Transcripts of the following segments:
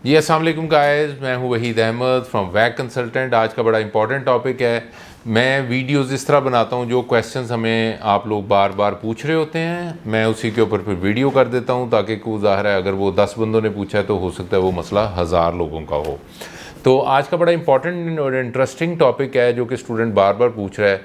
जी अस्सलाम वालेकुम गाइस, मैं हूं वहीद अहमद फ्रॉम वैक कंसल्टेंट। आज का बड़ा इंपॉर्टेंट टॉपिक है। मैं वीडियोस इस तरह बनाता हूं, जो क्वेश्चंस हमें आप लोग बार बार पूछ रहे होते हैं, मैं उसी के ऊपर फिर वीडियो कर देता हूं, ताकि को ज़ाहिर है अगर वो 10 बंदों ने पूछा है तो हो सकता है वो मसला 1000 लोगों का हो। तो आज का बड़ा इंपॉर्टेंट और इंटरेस्टिंग टॉपिक है जो कि स्टूडेंट बार बार पूछ रहा है,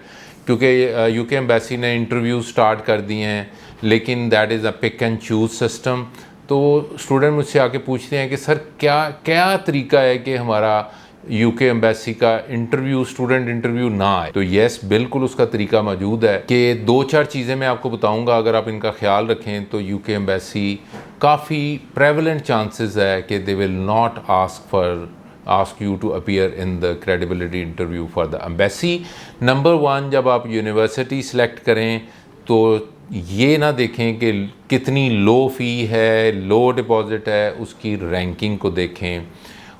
क्योंकि यूके एम्बेसी ने इंटरव्यू स्टार्ट कर दिए हैं, लेकिन that is a pick and choose system. तो स्टूडेंट मुझसे आके पूछते हैं कि सर क्या क्या तरीका है कि हमारा यूके एम्बेसी का इंटरव्यू, स्टूडेंट इंटरव्यू ना आए। तो येस, बिल्कुल उसका तरीका मौजूद है कि 2-4 चीज़ें मैं आपको बताऊंगा। अगर आप इनका ख्याल रखें तो यूके एम्बेसी काफ़ी प्रेवलेंट चांसेस है कि they will not ask you to appear in the credibility interview for the embassy. Number 1, जब आप यूनिवर्सिटी सेलेक्ट करें तो ये ना देखें कि कितनी लो फ़ी है, लो डिपॉज़िट है, उसकी रैंकिंग को देखें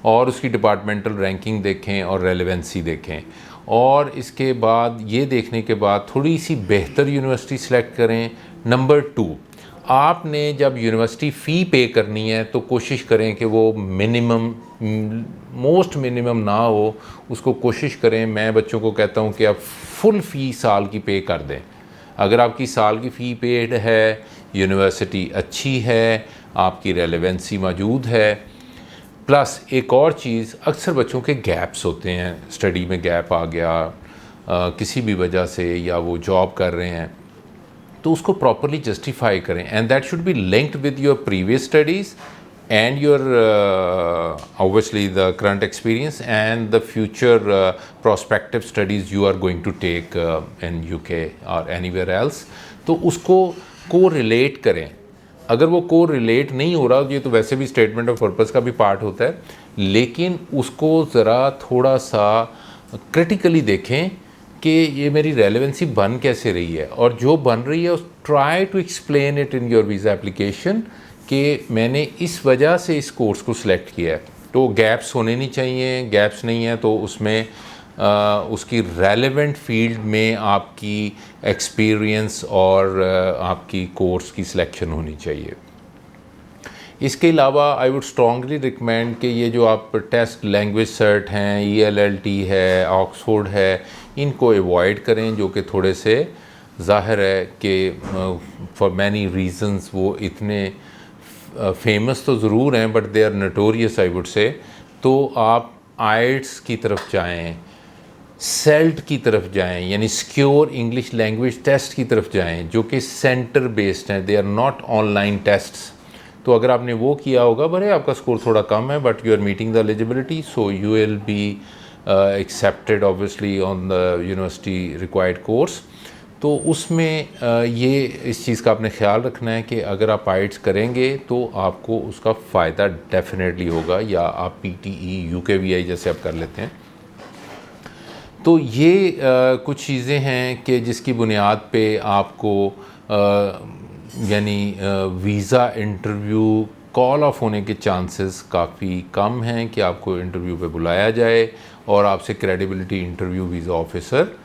और उसकी डिपार्टमेंटल रैंकिंग देखें और रेलेवेंसी देखें। और इसके बाद ये देखने के बाद थोड़ी सी बेहतर यूनिवर्सिटी सेलेक्ट करें। नंबर 2, आपने जब यूनिवर्सिटी फ़ी पे करनी है तो कोशिश करें कि वो मिनिमम, मोस्ट मिनिमम ना हो, उसको कोशिश करें। मैं बच्चों को कहता हूँ कि आप फुल फ़ी साल की पे कर दें। अगर आपकी साल की फ़ी पेड है, यूनिवर्सिटी अच्छी है, आपकी रेलेवेंसी मौजूद है, प्लस एक और चीज़, अक्सर बच्चों के गैप्स होते हैं, स्टडी में गैप आ गया किसी भी वजह से, या वो जॉब कर रहे हैं, तो उसको प्रॉपरली जस्टिफाई करें। And that should be linked with your previous studies and your obviously the current experience and the future prospective studies you are going to take in UK or anywhere else। तो उसको को relate करें। अगर वो को relate नहीं हो रहा, ये तो वैसे भी स्टेटमेंट ऑफ पर्पस का भी पार्ट होता है, लेकिन उसको ज़रा थोड़ा सा क्रिटिकली देखें कि ये मेरी रेलेवेंसी बन कैसे रही है, और जो बन रही है उस try to explain it in your visa application कि मैंने इस वजह से इस कोर्स को सिलेक्ट किया है। तो गैप्स होने नहीं चाहिए, गैप्स नहीं है तो उसमें उसकी रेलेवेंट फील्ड में आपकी एक्सपीरियंस और आपकी कोर्स की सिलेक्शन होनी चाहिए। इसके अलावा आई वुड स्ट्रांगली रिकमेंड कि ये जो आप टेस्ट, लैंग्वेज सर्ट हैं, ELLT है, ऑक्सफोर्ड है, इनको अवॉइड करें, जो कि थोड़े से ज़ाहिर है कि फॉर मैनी रीज़न्स वो इतने फेमस तो ज़रूर हैं, but they are notorious I would say. तो आप आइट्स की तरफ जाएं, सेल्ट की तरफ जाएं, यानी सिक्योर इंग्लिश लैंग्वेज टेस्ट की तरफ जाएं, जो कि सेंटर बेस्ड हैं, they are not online tests. तो अगर आपने वो किया होगा, भले आपका स्कोर थोड़ा कम है, but you are meeting the eligibility, so you will be accepted obviously on the university required course. तो उसमें ये इस चीज़ का आपने ख्याल रखना है कि अगर आप आइट्स करेंगे तो आपको उसका फ़ायदा डेफिनेटली होगा, या आप PTE, UKVI जैसे आप कर लेते हैं। तो ये कुछ चीज़ें हैं कि जिसकी बुनियाद पे आपको यानी वीज़ा इंटरव्यू कॉल ऑफ होने के चांसेस काफ़ी कम हैं कि आपको इंटरव्यू पे बुलाया जाए और आपसे क्रेडिबिलिटी इंटरव्यू वीज़ा ऑफिसर,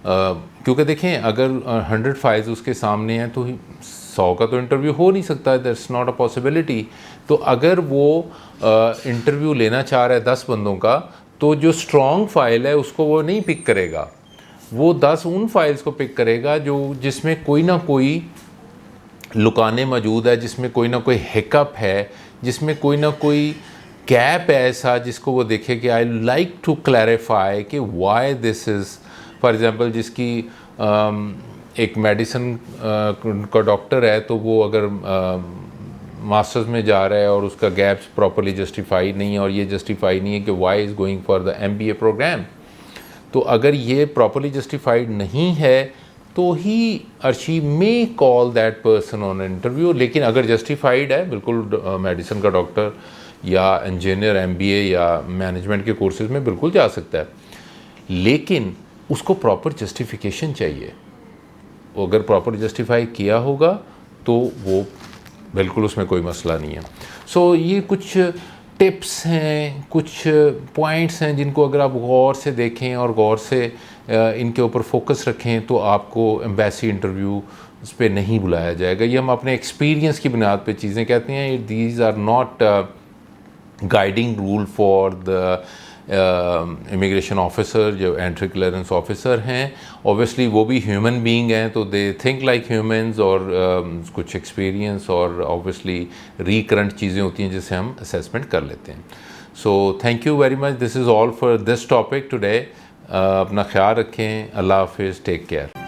क्योंकि देखें अगर 100 फाइल्स उसके सामने हैं तो 100 का तो इंटरव्यू हो नहीं सकता, दैट्स नॉट अ पॉसिबिलिटी। तो अगर वो इंटरव्यू लेना चाह रहा है 10 बंदों का, तो जो स्ट्रॉन्ग फाइल है उसको वो नहीं पिक करेगा, वो 10 उन फाइल्स को पिक करेगा जो जिसमें कोई ना कोई लुकाने मौजूद है, जिसमें कोई ना कोई हिकअप है, जिसमें कोई ना कोई गैप है ऐसा जिसको वो देखे कि आई लाइक टू क्लैरिफाई कि why this is. For example, जिसकी एक मेडिसिन का डॉक्टर है, तो वो अगर मास्टर्स में जा रहा है और उसका गैप्स प्रॉपरली जस्टिफाई नहीं है, और ये जस्टिफाई नहीं है कि why is going for the MBA programme, तो अगर ये प्रॉपरली जस्टिफाइड नहीं है तो he or she may call that person on interview. लेकिन अगर जस्टिफाइड है, बिल्कुल मेडिसिन का डॉक्टर या इंजीनियर MBA या मैनेजमेंट के कोर्सेज़ में बिल्कुल जा सकता है, लेकिन उसको प्रॉपर जस्टिफिकेशन चाहिए। वो अगर प्रॉपर जस्टिफाई किया होगा तो वो बिल्कुल उसमें कोई मसला नहीं है। सो ये कुछ टिप्स हैं, कुछ पॉइंट्स हैं जिनको अगर आप गौर से देखें और गौर से इनके ऊपर फोकस रखें तो आपको एम्बेसी इंटरव्यू उस पर नहीं बुलाया जाएगा। ये हम अपने एक्सपीरियंस की बुनियाद पे चीज़ें कहते हैं, these are not guiding rule for the immigration officer, जो एंट्री क्लियरेंस ऑफिसर हैं, ऑब्वियसली वो भी ह्यूमन बीइंग हैं, तो दे थिंक लाइक ह्यूमंस, और कुछ एक्सपीरियंस और ऑब्वियसली रिकरेंट चीज़ें होती हैं जिससे हम असेसमेंट कर लेते हैं. So thank you very much. This is all for this topic today. अपना ख्याल रखें. अल्लाह हाफिज़. Take care.